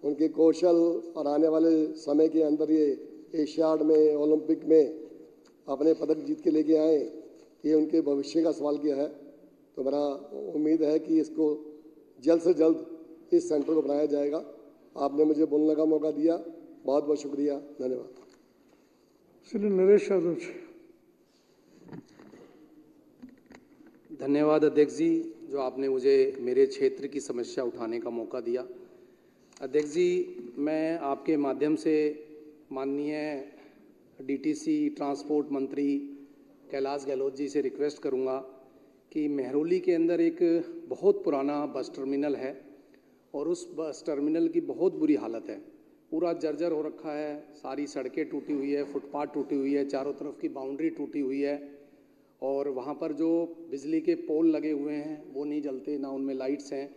उनके कौशल और आने वाले समय के अंदर ये एशियाड में, ओलंपिक में अपने पदक जीत के लेके आए, ये उनके भविष्य का सवाल किया है। तो मेरा उम्मीद है कि इसको जल्द से जल्द इस सेंटर को बनाया जाएगा। आपने मुझे बोलने का मौका दिया, बहुत बहुत शुक्रिया, धन्यवाद। श्री नरेश यादव जी। धन्यवाद अध्यक्ष जी, जो आपने मुझे मेरे क्षेत्र की समस्या उठाने का मौका दिया। अध्यक्ष जी, मैं आपके माध्यम से माननीय डीटीसी ट्रांसपोर्ट मंत्री कैलाश गहलोत जी से रिक्वेस्ट करूंगा कि मेहरौली के अंदर एक बहुत पुराना बस टर्मिनल है और उस बस टर्मिनल की बहुत बुरी हालत है। पूरा जर्जर हो रखा है, सारी सड़कें टूटी हुई है, फुटपाथ टूटी हुई है, चारों तरफ की बाउंड्री टूटी हुई है और वहाँ पर जो बिजली के पोल लगे हुए हैं वो नहीं जलते, ना उनमें लाइट्स हैं,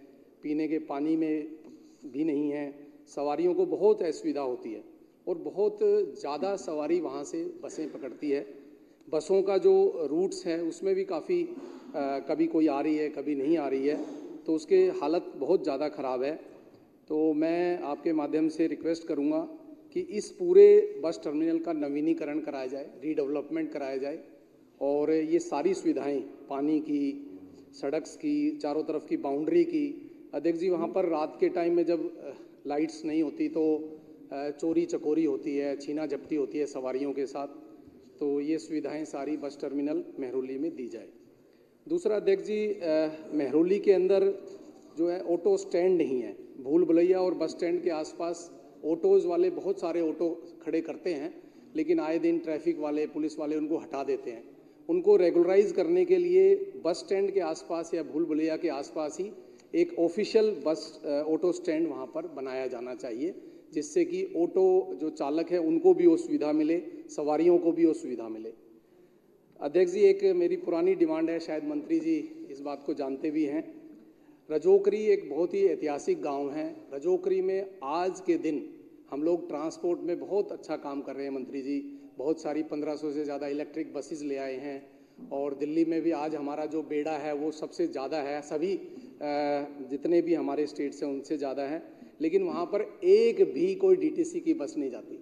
पीने के पानी में भी नहीं है। सवारियों को बहुत असुविधा होती है और बहुत ज़्यादा सवारी वहाँ से बसें पकड़ती है। बसों का जो रूट्स है उसमें भी काफ़ी कभी कोई आ रही है, कभी नहीं आ रही है, तो उसके हालत बहुत ज़्यादा ख़राब है। तो मैं आपके माध्यम से रिक्वेस्ट करूँगा कि इस पूरे बस टर्मिनल का नवीनीकरण कराया जाए, रीडेवलपमेंट कराया जाए और ये सारी सुविधाएं, पानी की, सड़क की, चारों तरफ की बाउंड्री की। अध्यक्ष जी, वहाँ पर रात के टाइम में जब लाइट्स नहीं होती तो चोरी चकोरी होती है, छीना झपटी होती है सवारियों के साथ, तो ये सुविधाएं सारी बस टर्मिनल मेहरौली में दी जाए। दूसरा अध्यक्ष जी, मेहरौली के अंदर जो है ऑटो स्टैंड नहीं है। भूल भुलैया और बस स्टैंड के आसपास ऑटोज़ वाले बहुत सारे ऑटो खड़े करते हैं, लेकिन आए दिन ट्रैफिक वाले, पुलिस वाले उनको हटा देते हैं। उनको रेगुलराइज करने के लिए बस स्टैंड के आसपास या भूल भुलैया के आसपास ही एक ऑफिशियल बस ऑटो स्टैंड वहाँ पर बनाया जाना चाहिए, जिससे कि ऑटो जो चालक है उनको भी वो सुविधा मिले, सवारियों को भी वो सुविधा मिले। अध्यक्ष जी, एक मेरी पुरानी डिमांड है, शायद मंत्री जी इस बात को जानते भी हैं। रजोकरी एक बहुत ही ऐतिहासिक गांव है। रजोकरी में आज के दिन हम लोग ट्रांसपोर्ट में बहुत अच्छा काम कर रहे हैं मंत्री जी। बहुत सारी 1500 से ज़्यादा इलेक्ट्रिक बसेस ले आए हैं और दिल्ली में भी आज हमारा जो बेड़ा है वो सबसे ज़्यादा है, सभी जितने भी हमारे स्टेट्स हैं उनसे ज़्यादा है, लेकिन वहाँ पर एक भी कोई डीटीसी की बस नहीं जाती।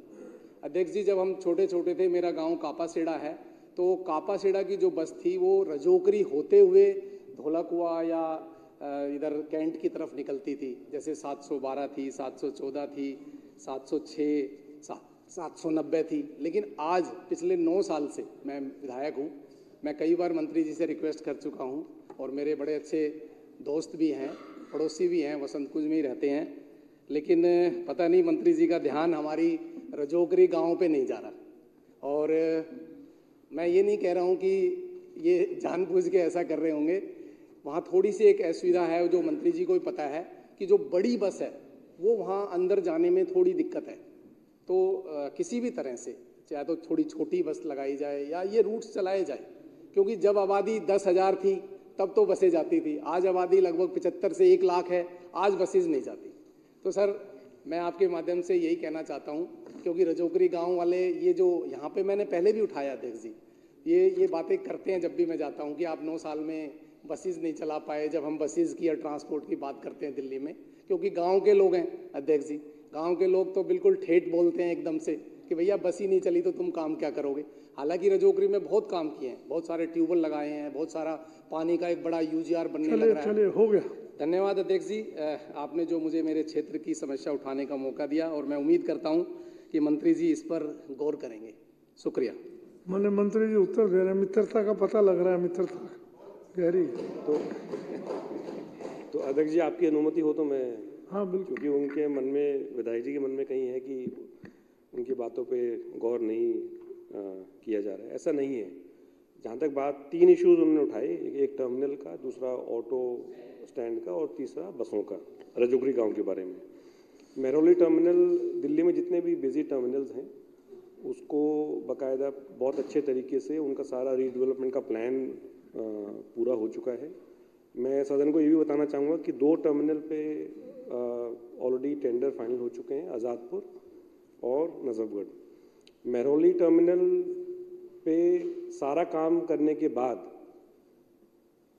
अध्यक्ष जी, जब हम छोटे छोटे थे, मेरा गाँव कापासेड़ा है, तो कापासेड़ा की जो बस थी वो रजोकरी होते हुए धोलाकुआ या इधर कैंट की तरफ निकलती थी। जैसे 712 थी, 714 थी, 706, 790 थी। लेकिन आज पिछले 9 साल से मैं विधायक हूँ, मैं कई बार मंत्री जी से रिक्वेस्ट कर चुका हूँ और मेरे बड़े अच्छे दोस्त भी हैं, पड़ोसी भी हैं, वसंत कुंज में ही रहते हैं, लेकिन पता नहीं मंत्री जी का ध्यान हमारी रजोकरी गाँव पे नहीं जा रहा। और मैं ये नहीं कह रहा हूँ कि ये जानबूझ के ऐसा कर रहे होंगे। वहाँ थोड़ी सी एक असुविधा है जो मंत्री जी को भी पता है कि जो बड़ी बस है वो वहाँ अंदर जाने में थोड़ी दिक्कत है। तो किसी भी तरह से चाहे तो थोड़ी छोटी बस लगाई जाए या ये रूट्स चलाए जाए, क्योंकि जब आबादी 10,000 थी तब तो बसें जाती थी, आज आबादी लगभग 75 से 1 लाख है, आज बसेज नहीं जाती। तो सर, मैं आपके माध्यम से यही कहना चाहता हूँ, क्योंकि रजोकरी गाँव वाले ये जो यहाँ पे मैंने पहले भी उठाया अध्यक्ष जी, ये बातें करते हैं जब भी मैं जाता हूँ कि आप 9 साल में बसेस नहीं चला पाए। जब हम बसेस की या ट्रांसपोर्ट की बात करते हैं दिल्ली में, क्योंकि गांव के लोग हैं अध्यक्ष जी, गांव के लोग तो बिल्कुल ठेठ बोलते हैं एकदम से कि भैया बस ही नहीं चली तो तुम काम क्या करोगे। हालांकि रजोकरी में बहुत काम किए हैं, बहुत सारे ट्यूबवेल लगाए हैं, बहुत सारा पानी का एक बड़ा यूजीआर बनने लग रहा है। चलिए हो गया। धन्यवाद अध्यक्ष जी, आपने जो मुझे मेरे क्षेत्र की समस्या उठाने का मौका दिया और मैं उम्मीद करता हूँ कि मंत्री जी इस पर गौर करेंगे। शुक्रिया। मैंने मंत्री जी उत्तर दे रहे हैं, मित्रता का पता लग रहा है, मित्रता गहरी। तो अध्यक्ष जी, आपकी अनुमति हो तो मैं, हाँ बिल्कुल, क्योंकि उनके मन में, विधायक जी के मन में कहीं है कि उनकी बातों पे गौर नहीं किया जा रहा है। ऐसा नहीं है। जहाँ तक बात 3 इश्यूज उन्होंने उठाए, एक टर्मिनल का, दूसरा ऑटो स्टैंड का और तीसरा बसों का, रजोकरी गांव के बारे में। मेहरौली टर्मिनल दिल्ली में जितने भी बिजी टर्मिनल्स हैं उसको बाकायदा बहुत अच्छे तरीके से उनका सारा रीडेवलपमेंट का प्लान पूरा हो चुका है। मैं सदन को ये भी बताना चाहूँगा कि 2 टर्मिनल पे ऑलरेडी टेंडर फाइनल हो चुके हैं, आज़ादपुर और नजफगढ़। मेहरौली टर्मिनल पे सारा काम करने के बाद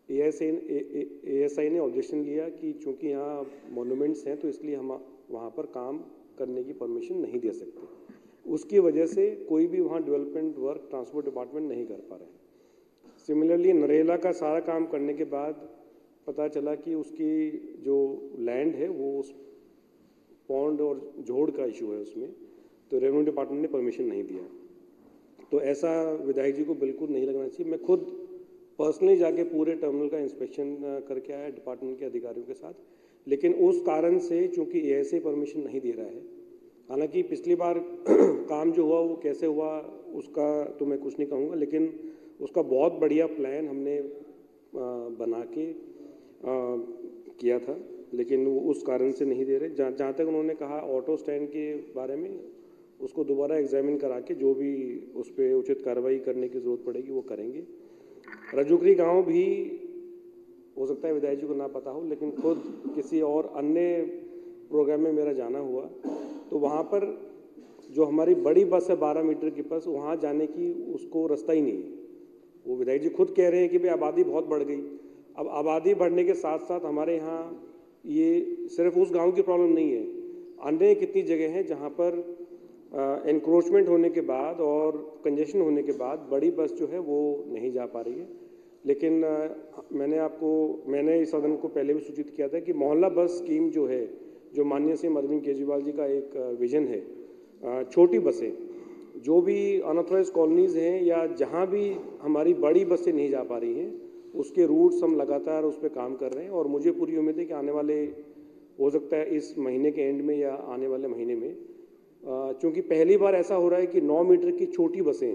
एएसआई ने ऑब्जेक्शन लिया कि चूँकि यहाँ मोनूमेंट्स हैं तो इसलिए हम वहाँ पर काम करने की परमिशन नहीं दे सकते। उसकी वजह से कोई भी वहाँ डेवलपमेंट वर्क ट्रांसपोर्ट डिपार्टमेंट नहीं कर पा रहे। सिमिलरली नरेला का सारा काम करने के बाद पता चला कि उसकी जो लैंड है वो उस पॉन्ड और जोड़ का इशू है उसमें, तो रेवेन्यू डिपार्टमेंट ने परमिशन नहीं दिया। तो ऐसा विधायक जी को बिल्कुल नहीं लगना चाहिए। मैं खुद पर्सनली जाके पूरे टर्मिनल का इंस्पेक्शन करके आया डिपार्टमेंट के अधिकारियों के साथ, लेकिन उस कारण से चूंकि एएसए परमिशन नहीं दे रहा है, हालांकि पिछली बार काम जो हुआ वो कैसे हुआ उसका तो मैं कुछ नहीं कहूँगा, लेकिन उसका बहुत बढ़िया प्लान हमने बना के किया था, लेकिन वो उस कारण से नहीं दे रहे। जहाँ तक उन्होंने कहा ऑटो स्टैंड के बारे में, उसको दोबारा एग्जामिन करा के जो भी उस पर उचित कार्रवाई करने की ज़रूरत पड़ेगी वो करेंगे। रजूकरी गांव भी हो सकता है विधायक जी को ना पता हो, लेकिन खुद किसी और अन्य प्रोग्राम में मेरा जाना हुआ तो वहाँ पर जो हमारी बड़ी बस है 12 मीटर की बस, वहाँ जाने की उसको रास्ता ही नहीं है। वो विधायक जी खुद कह रहे हैं कि भाई आबादी बहुत बढ़ गई। अब आबादी बढ़ने के साथ साथ हमारे यहाँ ये सिर्फ उस गांव की प्रॉब्लम नहीं है, अन्य कितनी जगह हैं जहाँ पर एनक्रोचमेंट होने के बाद और कंजेशन होने के बाद बड़ी बस जो है वो नहीं जा पा रही है। लेकिन मैंने इस सदन को पहले भी सूचित किया था कि मोहल्ला बस स्कीम जो है, जो माननीय सीएम अरविंद केजरीवाल जी का एक विजन है, छोटी बसें जो भी अनऑथराइज कॉलोनीज हैं या जहाँ भी हमारी बड़ी बसें नहीं जा पा रही हैं, उसके रूट्स हम लगातार उस पर काम कर रहे हैं। और मुझे पूरी उम्मीद है कि आने वाले, हो सकता है इस महीने के एंड में या आने वाले महीने में, चूँकि पहली बार ऐसा हो रहा है कि 9 मीटर की छोटी बसें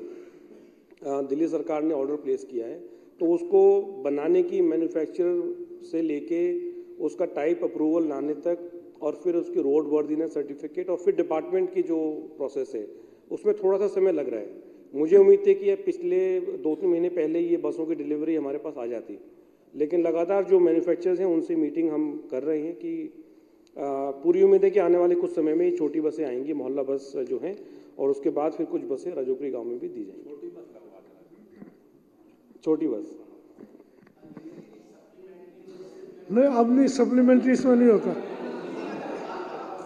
दिल्ली सरकार ने ऑर्डर प्लेस किया है, तो उसको बनाने की मैन्युफैक्चरर से लेके उसका टाइप अप्रूवल लाने तक और फिर उसकी रोड वर्दीनेस सर्टिफिकेट और फिर डिपार्टमेंट की जो प्रोसेस है उसमें थोड़ा सा समय लग रहा है। मुझे उम्मीद थी कि पिछले 2-3 महीने पहले ये बसों की डिलीवरी हमारे पास आ जाती, लेकिन लगातार जो मैन्युफैक्चरर्स हैं उनसे मीटिंग हम कर रहे हैं कि पूरी उम्मीद है कि आने वाले कुछ समय में ही छोटी बसें आएंगी, मोहल्ला बस जो हैं, और उसके बाद फिर कुछ बसें राजौकरी गांव में भी दी जाएंगी। छोटी बस नहीं, अब नहीं, सप्लीमेंट्री इसमें नहीं होता,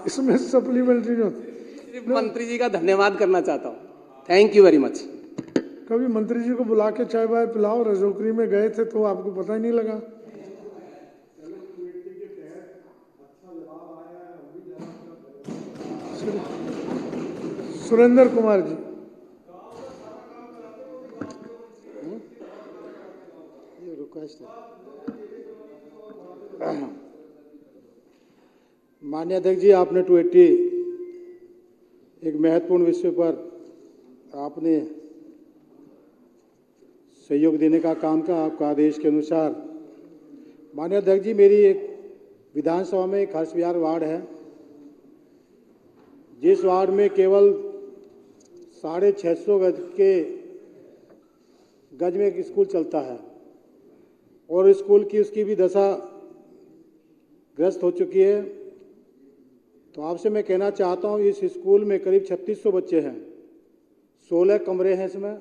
इसमें सप्लीमेंट्री नहीं होता। सिर्फ मंत्री जी का धन्यवाद करना चाहता हूँ, थैंक यू वेरी मच। कभी मंत्री जी को बुला के चाय बाय पिलाओ, रजौकरी में गए थे तो आपको पता ही नहीं लगा। सुरेंद्र कुमार जी। ये रिक्वेस्ट है। माननीय अध्यक्ष जी, आपने 280 एक महत्वपूर्ण विषय पर आपने सहयोग देने का काम का आपका आदेश के अनुसार। माननीय अध्यक्ष जी, मेरी एक विधानसभा में एक हर्ष विहार वार्ड है, जिस वार्ड में केवल 650 गज में एक स्कूल चलता है और स्कूल की उसकी भी दशा ग्रस्त हो चुकी है। तो आपसे मैं कहना चाहता हूँ, इस स्कूल में करीब 3600 बच्चे हैं, 16 कमरे हैं इसमें।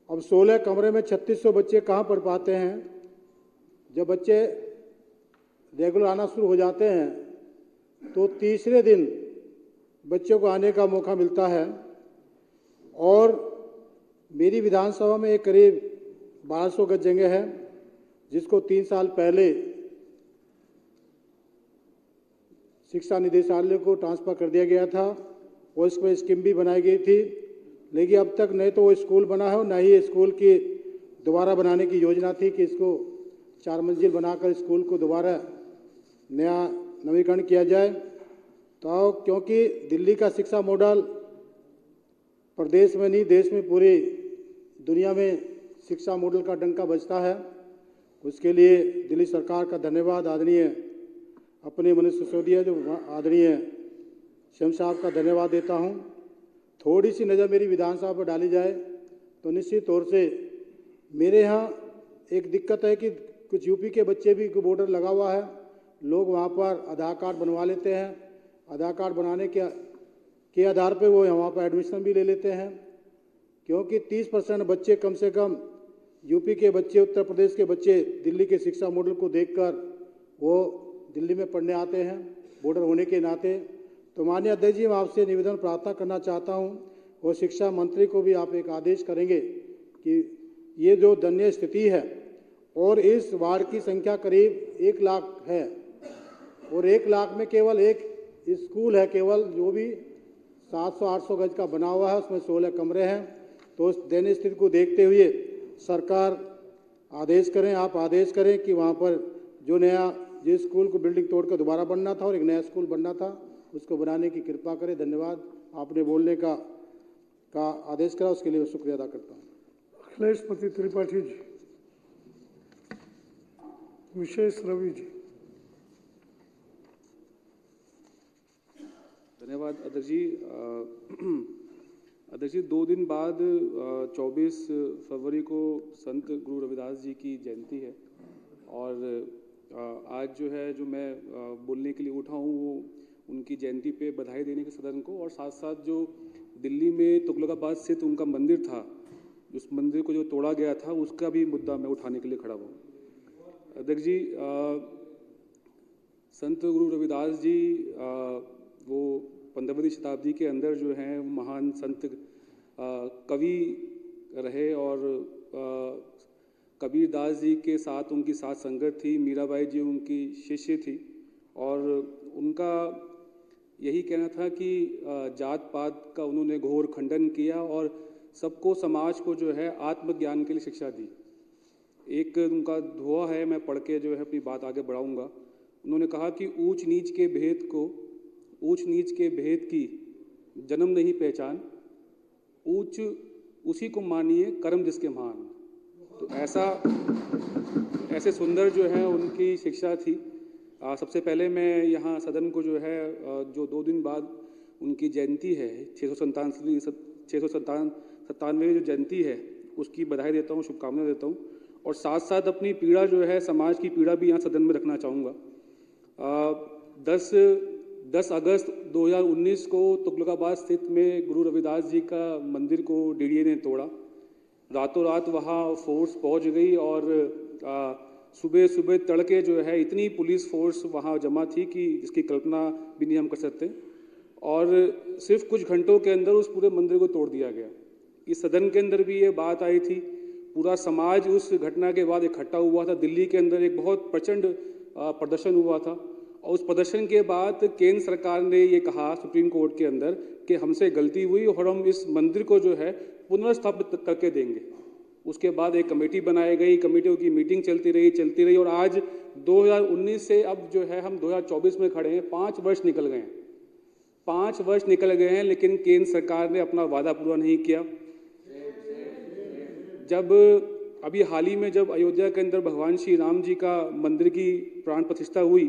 अब 16 कमरे में 3600 बच्चे कहाँ पढ़ पाते हैं? जब बच्चे रेगुलर आना शुरू हो जाते हैं तो तीसरे दिन बच्चों को आने का मौका मिलता है। और मेरी विधानसभा में एक करीब 1200 गज जगह है, जिसको 3 साल पहले शिक्षा निदेशालय को ट्रांसफ़र कर दिया गया था और इस पर स्कीम भी बनाई गई थी, लेकिन अब तक नहीं तो वो स्कूल बना है और न ही स्कूल की दोबारा बनाने की योजना थी कि इसको 4 मंजिल बनाकर स्कूल को दोबारा नया नवीकरण किया जाए। तो क्योंकि दिल्ली का शिक्षा मॉडल प्रदेश में नहीं, देश में पूरी दुनिया में शिक्षा मॉडल का डंका बजता है, उसके लिए दिल्ली सरकार का धन्यवाद। आदरणीय अपने मनीष सिसोदिया जो आदरणीय सीएम साहब का धन्यवाद देता हूं। थोड़ी सी नज़र मेरी विधानसभा पर डाली जाए तो निश्चित तौर से मेरे यहाँ एक दिक्कत है कि कुछ यूपी के बच्चे भी बॉर्डर लगा हुआ है, लोग वहाँ पर आधार कार्ड बनवा लेते हैं, आधार कार्ड बनाने के आधार पे वो वहाँ पर एडमिशन भी ले लेते हैं, क्योंकि 30% बच्चे कम से कम यूपी के बच्चे, उत्तर प्रदेश के बच्चे दिल्ली के शिक्षा मॉडल को देखकर वो दिल्ली में पढ़ने आते हैं। बॉर्डर होने के नाते। तो माननीय अध्यक्ष जी, मैं आपसे निवेदन प्रार्थना करना चाहता हूं और शिक्षा मंत्री को भी आप एक आदेश करेंगे कि ये जो दयनीय स्थिति है और इस वार्ड की संख्या करीब 1 लाख है और 1 लाख में केवल एक स्कूल है केवल, जो भी 700-800 गज का बना हुआ है, उसमें 16 कमरे हैं। तो उस दयनीय स्थिति को देखते हुए सरकार आदेश करें, आप आदेश करें कि वहाँ पर जो नया जिस स्कूल को बिल्डिंग तोड़कर दोबारा बनना था और एक नया स्कूल बनना था उसको बनाने की कृपा करें। धन्यवाद। आपने बोलने का आदेश करा, उसके लिए मैं शुक्रिया अदा करता हूँ। अखिलेशपति त्रिपाठी जी, विशेष रवि जी। धन्यवाद अध्यक्ष जी। अध्यक्ष जी, 2 दिन बाद 24 फरवरी को संत गुरु रविदास जी की जयंती है और आज जो है जो मैं बोलने के लिए उठा हूँ वो उनकी जयंती पे बधाई देने के सदन को और साथ साथ जो दिल्ली में तुगलकाबाद स्थित उनका मंदिर था, उस मंदिर को जो तोड़ा गया था उसका भी मुद्दा मैं उठाने के लिए खड़ा हूँ। अध्यक्ष जी, संत गुरु रविदास जी वो 15वीं शताब्दी के अंदर जो हैं महान संत कवि रहे और कबीरदास जी के साथ उनकी साथ संगत थी। मीराबाई जी उनकी शिष्य थी और उनका यही कहना था कि जात पात का उन्होंने घोर खंडन किया और सबको समाज को जो है आत्मज्ञान के लिए शिक्षा दी। एक उनका दोहा है, मैं पढ़ के जो है अपनी बात आगे बढ़ाऊंगा। उन्होंने कहा कि ऊंच नीच के भेद की जन्म नहीं पहचान, ऊंच उसी को मानिए कर्म जिसके महान। तो ऐसे सुंदर जो है उनकी शिक्षा थी। सबसे पहले मैं यहाँ सदन को जो है जो 2 दिन बाद उनकी जयंती है 697 जो जयंती है उसकी बधाई देता हूँ, शुभकामनाएं देता हूँ और साथ साथ अपनी पीड़ा जो है समाज की पीड़ा भी यहाँ सदन में रखना चाहूँगा। 10 अगस्त 2019 को तुगलकाबाद स्थित में गुरु रविदास जी का मंदिर को डीडीए ने तोड़ा। रातों रात वहाँ फोर्स पहुँच गई और सुबह सुबह तड़के जो है इतनी पुलिस फोर्स वहाँ जमा थी कि जिसकी कल्पना भी नहीं हम कर सकते और सिर्फ कुछ घंटों के अंदर उस पूरे मंदिर को तोड़ दिया गया। इस सदन के अंदर भी ये बात आई थी, पूरा समाज उस घटना के बाद इकट्ठा हुआ था। दिल्ली के अंदर एक बहुत प्रचंड प्रदर्शन हुआ था और उस प्रदर्शन के बाद केंद्र सरकार ने ये कहा सुप्रीम कोर्ट के अंदर कि हमसे गलती हुई और हम इस मंदिर को जो है पुनर्स्थापित करके देंगे। उसके बाद एक कमेटी बनाई गई, कमेटियों की मीटिंग चलती रही और आज 2019 से अब जो है हम 2024 में खड़े हैं। 5 वर्ष निकल गए हैं, 5 वर्ष निकल गए हैं, लेकिन केंद्र सरकार ने अपना वादा पूरा नहीं किया। जब अभी हाल ही में जब अयोध्या के अंदर भगवान श्री राम जी का मंदिर की प्राण प्रतिष्ठा हुई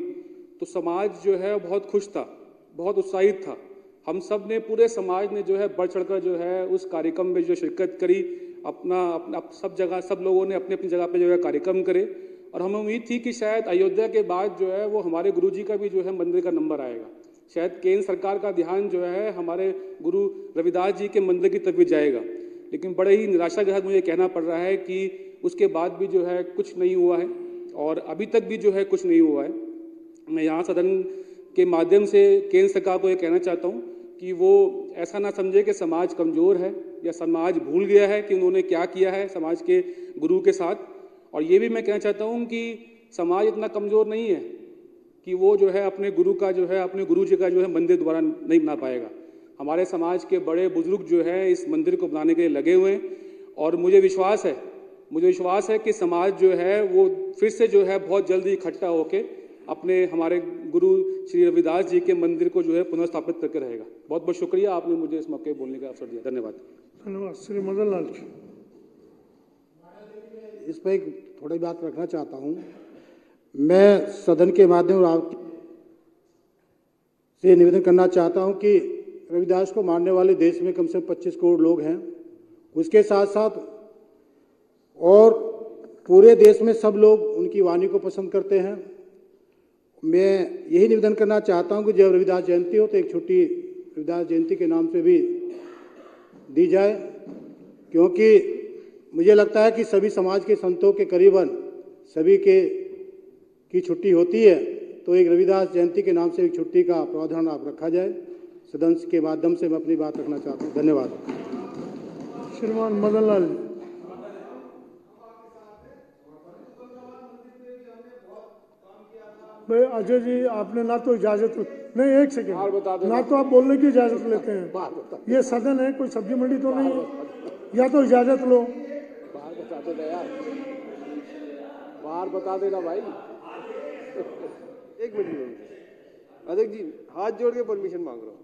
तो समाज जो है बहुत खुश था, बहुत उत्साहित था। हम सब ने, पूरे समाज ने जो है बढ़ चढ़कर जो है उस कार्यक्रम में जो शिरकत करी। अपना सब लोगों ने अपनी अपनी जगह पे जो है कार्यक्रम करे और हमें उम्मीद थी कि शायद अयोध्या के बाद जो है वो हमारे गुरुजी का भी जो है मंदिर का नंबर आएगा। शायद केंद्र सरकार का ध्यान जो है हमारे गुरु रविदास जी के मंदिर की तरफ जाएगा, लेकिन बड़े ही निराशा के साथ मुझे कहना पड़ रहा है कि उसके बाद भी जो है कुछ नहीं हुआ है और अभी तक भी जो है कुछ नहीं हुआ है। मैं यहाँ सदन के माध्यम से केंद्र सरकार को ये कहना चाहता हूँ कि वो ऐसा ना समझे कि समाज कमज़ोर है या समाज भूल गया है कि उन्होंने क्या किया है समाज के गुरु के साथ। और ये भी मैं कहना चाहता हूँ कि समाज इतना कमज़ोर नहीं है कि वो जो है अपने गुरु का जो है अपने गुरु जी का जो है मंदिर दोबारा नहीं बना पाएगा। हमारे समाज के बड़े बुजुर्ग जो है इस मंदिर को बनाने के लिए लगे हुए हैं और मुझे विश्वास है कि समाज जो है वो फिर से जो है बहुत जल्दी इकट्ठा होके अपने हमारे गुरु श्री रविदास जी के मंदिर को जो है पुनर्स्थापित करके रहेगा। बहुत बहुत शुक्रिया, आपने मुझे इस मौके बोलने का अवसर दिया। धन्यवाद। धन्यवाद। श्री मदन लाल जी। इस पर एक थोड़ी बात रखना चाहता हूँ। मैं सदन के माध्यम से आप से निवेदन करना चाहता हूँ कि रविदास को मानने वाले देश में कम से कम 25 करोड़ लोग हैं। उसके साथ साथ और पूरे देश में सब लोग उनकी वाणी को पसंद करते हैं। मैं यही निवेदन करना चाहता हूं कि जब रविदास जयंती हो तो एक छुट्टी रविदास जयंती के नाम से भी दी जाए, क्योंकि मुझे लगता है कि सभी समाज के संतों के करीबन सभी की छुट्टी होती है। तो एक रविदास जयंती के नाम से एक छुट्टी का प्रावधान आप रखा जाए। सदन के माध्यम से मैं अपनी बात रखना चाहता हूँ। धन्यवाद। श्रीमान मदन लाल जी। भाई अजय जी, आपने ना तो इजाजत नहीं, एक सेकेंड, ना तो आप बोलने की इजाजत लेते हैं। ये सदन है, कोई सब्जी मंडी तो नहीं है। या तो इजाजत लो। बाहर बता देना यार, बाहर बता देना भाई। एक मिनट अध्यक्ष जी, हाथ जोड़ के परमिशन मांग रहा हूँ।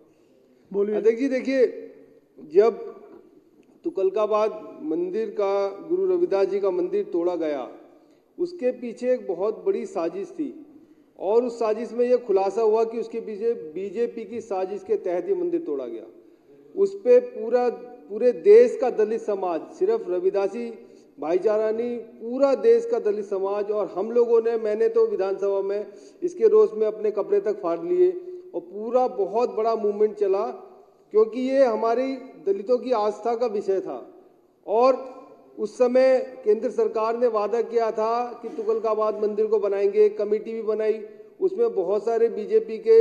बोलिए। अध्यक्ष जी देखिए, जब तुगलकाबाद मंदिर का, गुरु रविदास जी का मंदिर तोड़ा गया, उसके पीछे एक बहुत बड़ी साजिश थी और उस साजिश में यह खुलासा हुआ कि उसके पीछे बीजेपी की साजिश के तहत ये मंदिर तोड़ा गया। उस पे पूरे देश का दलित समाज, सिर्फ रविदासी भाईचारा नहीं, पूरा देश का दलित समाज और हम लोगों ने, मैंने तो विधानसभा में इसके रोष में अपने कपड़े तक फाड़ लिए और पूरा बहुत बड़ा मूवमेंट चला, क्योंकि ये हमारी दलितों की आस्था का विषय था। और उस समय केंद्र सरकार ने वादा किया था कि तुगलकाबाद मंदिर को बनाएंगे, एक कमेटी भी बनाई, उसमें बहुत सारे बीजेपी के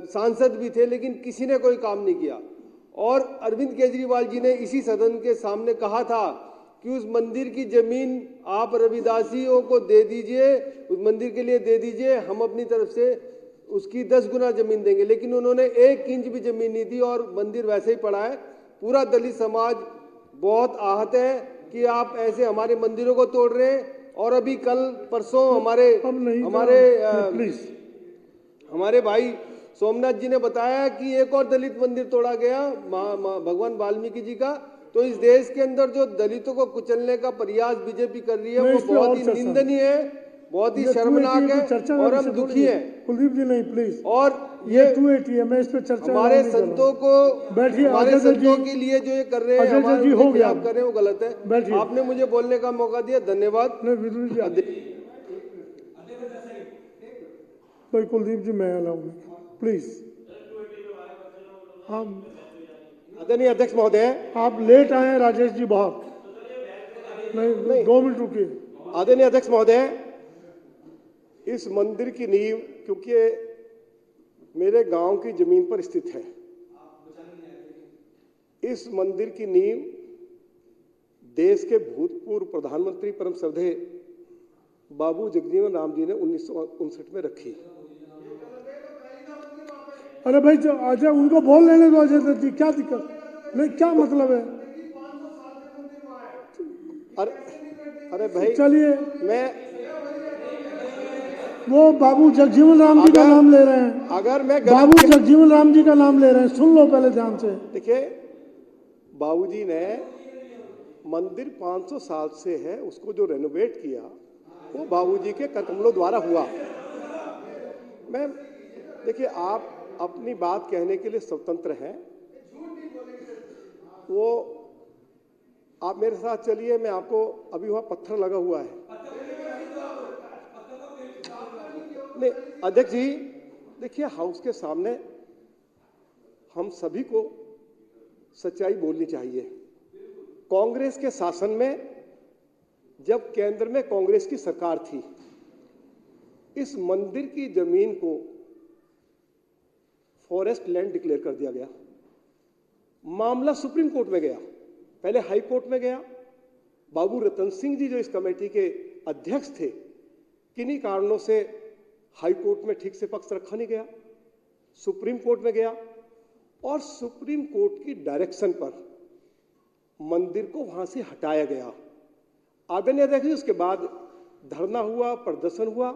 सांसद भी थे, लेकिन किसी ने कोई काम नहीं किया। और अरविंद केजरीवाल जी ने इसी सदन के सामने कहा था कि उस मंदिर की जमीन आप रविदासियों को दे दीजिए, उस मंदिर के लिए दे दीजिए, हम अपनी तरफ से उसकी 10 गुना जमीन देंगे। लेकिन उन्होंने 1 इंच भी जमीन नहीं दी और मंदिर वैसे ही पड़ा है। पूरा दलित समाज बहुत आहत है कि आप ऐसे हमारे मंदिरों को तोड़ रहे हैं। और अभी कल परसों हमारे भाई सोमनाथ जी ने बताया कि एक और दलित मंदिर तोड़ा गया, भगवान वाल्मीकि जी का। तो इस देश के अंदर जो दलितों को कुचलने का प्रयास बीजेपी कर रही है वो बहुत ही निंदनीय है, बहुत ही शर्मनाक है और हम दुखी हैं। कुलदीप जी नहीं, प्लीज। और ये 280 है, मैं इस पे चर्चा हमारे संतों को, बैठिए। हमारे संतों के लिए जो ये कर रहे हैं, हमारे हो गया, आप कर रहे हैं, वो गलत है। बैठिए। आपने मुझे बोलने का मौका दिया, धन्यवाद। कोई कुलदीप जी, मैं अलाउ नहीं, प्लीज। हम आदरणीय अध्यक्ष महोदय, आप लेट आए हैं राजेश जी, बहुत नहीं 2 मिनट रुकिए। आदरणीय अध्यक्ष महोदय, इस मंदिर की नींव क्योंकि मेरे गांव की जमीन पर स्थित है, इस मंदिर की नींव देश के भूतपूर्व प्रधानमंत्री परम श्रद्धेय बाबू जगजीवन राम जी ने 1959 में रखी। अरे भाई अजय, उनको बोल लेने दो अजय दत्त जी, क्या दिक्कत नहीं, क्या मतलब है? अरे भाई, चलिए, मैं वो बाबू जगजीवन राम जी का नाम ले रहे हैं। अगर मैं बाबू जगजीवन राम जी का नाम ले रहे हैं, सुन लो पहले ध्यान से। देखिए, बाबूजी ने मंदिर 500 साल से है, उसको जो रेनोवेट किया वो बाबूजी के करकमलों द्वारा हुआ। मैं देखिए, आप अपनी बात कहने के लिए स्वतंत्र हैं, वो आप मेरे साथ चलिए, मैं आपको, अभी वहां पत्थर लगा हुआ है। नहीं अध्यक्ष जी, देखिए, हाउस के सामने हम सभी को सच्चाई बोलनी चाहिए। कांग्रेस के शासन में, जब केंद्र में कांग्रेस की सरकार थी, इस मंदिर की जमीन को फॉरेस्ट लैंड डिक्लेयर कर दिया गया। मामला सुप्रीम कोर्ट में गया, पहले हाई कोर्ट में गया। बाबू रतन सिंह जी जो इस कमेटी के अध्यक्ष थे, किन्हीं कारणों से हाई कोर्ट में ठीक से पक्ष रखा नहीं गया, सुप्रीम कोर्ट में गया और सुप्रीम कोर्ट की डायरेक्शन पर मंदिर को वहां से हटाया गया। आदरणीय अध्यक्ष जी, उसके बाद धरना हुआ, प्रदर्शन हुआ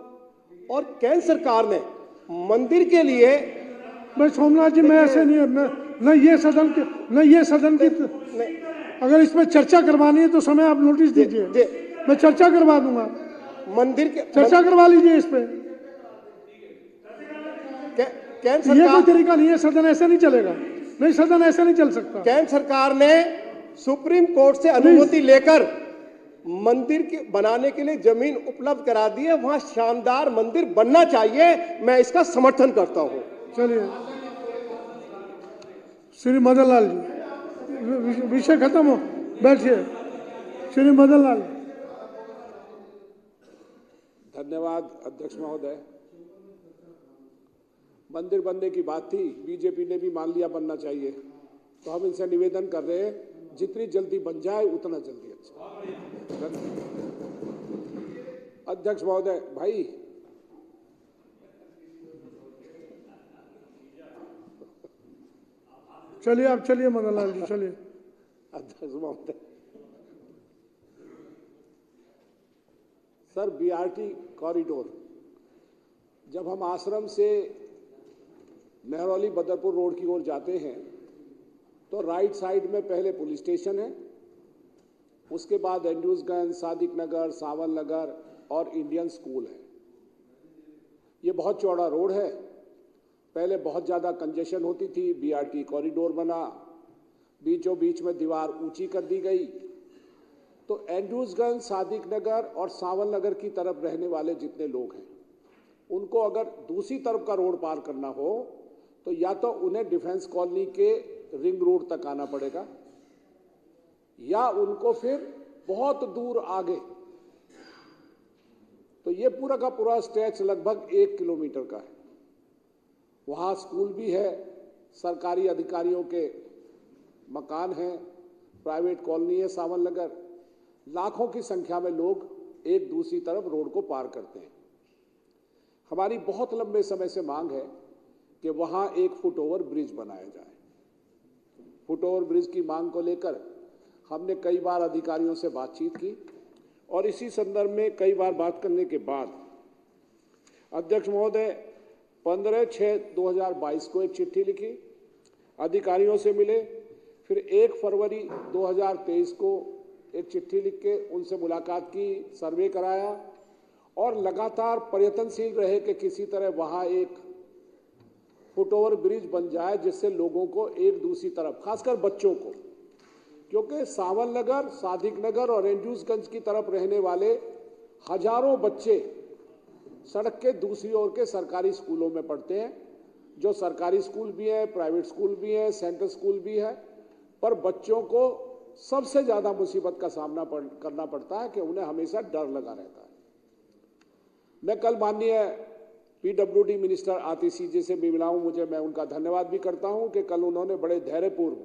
और केंद्र सरकार ने मंदिर के लिए, मैं सोमनाथ जी, मैं ऐसे नहीं, न ये सदन की अगर इसमें चर्चा करवानी है तो समय आप नोटिस दीजिए, मैं चर्चा करवा दूंगा। मंदिर के चर्चा करवा लीजिए इस पे। ये कोई तरीका नहीं है, सदन ऐसे नहीं चलेगा। नहीं, सदन ऐसे नहीं चल सकता। केंद्र सरकार ने सुप्रीम कोर्ट से अनुमति लेकर मंदिर के बनाने के लिए जमीन उपलब्ध करा दी है, वहां शानदार मंदिर बनना चाहिए, मैं इसका समर्थन करता हूं। चलिए, श्री मदन लाल जी, विषय खत्म हो, बैठिए। श्री मदन लाल। धन्यवाद अध्यक्ष महोदय। मंदिर बनने की बात थी, बीजेपी ने भी मान लिया बनना चाहिए। तो हम इनसे निवेदन कर रहे हैं जितनी जल्दी बन जाए उतना जल्दी अच्छा। अध्यक्ष महोदय, भाई चलिए, आप चलिए मदन लाल जी, चलिए। अध्यक्ष महोदय, सर बीआरटी कॉरिडोर, जब हम आश्रम से मेहरौली बदरपुर रोड की ओर जाते हैं तो राइट साइड में पहले पुलिस स्टेशन है, उसके बाद एंड्रूसगंज, सादिक नगर, सावन नगर और इंडियन स्कूल है। ये बहुत चौड़ा रोड है। पहले बहुत ज़्यादा कंजेशन होती थी, बीआरटी कॉरिडोर बना, बीचों बीच में दीवार ऊंची कर दी गई, तो एंड्रूसगंज, सादिक नगर और सावन नगर की तरफ रहने वाले जितने लोग हैं उनको अगर दूसरी तरफ का रोड पार करना हो तो या तो उन्हें डिफेंस कॉलोनी के रिंग रोड तक आना पड़ेगा या उनको फिर बहुत दूर आगे, तो ये पूरा का पूरा स्ट्रेच लगभग 1 किलोमीटर का है। वहाँ स्कूल भी है, सरकारी अधिकारियों के मकान हैं, प्राइवेट कॉलोनी है सावन नगर। लाखों की संख्या में लोग एक दूसरी तरफ रोड को पार करते हैं। हमारी बहुत लंबे समय से मांग है कि वहाँ एक फुटओवर ब्रिज बनाया जाए। फुटओवर ब्रिज की मांग को लेकर हमने कई बार अधिकारियों से बातचीत की और इसी संदर्भ में कई बार बात करने के बाद अध्यक्ष महोदय 15/6/2022 को एक चिट्ठी लिखी, अधिकारियों से मिले, फिर 1 फरवरी 2023 को एक चिट्ठी लिख के उनसे मुलाकात की, सर्वे कराया और लगातार प्रयत्नशील रहे कि किसी तरह वहाँ एक फुटओवर ब्रिज बन जाए जिससे लोगों को एक दूसरी तरफ, खासकर बच्चों को, क्योंकि सावन नगर, सादिक नगर और एंड्रूसगंज की तरफ रहने वाले हजारों बच्चे सड़क के दूसरी ओर के सरकारी स्कूलों में पढ़ते हैं, जो सरकारी स्कूल भी हैं, प्राइवेट स्कूल भी हैं, सेंट्रल स्कूल भी है, पर बच्चों को सबसे ज़्यादा मुसीबत का सामना करना पड़ता है कि उन्हें हमेशा डर लगा रहता है। मैं कल माननीय पीडब्ल्यूडी मिनिस्टर आतिशी जी से भी मिला हूं, मैं उनका धन्यवाद भी करता हूं कि कल उन्होंने बड़े धैर्यपूर्व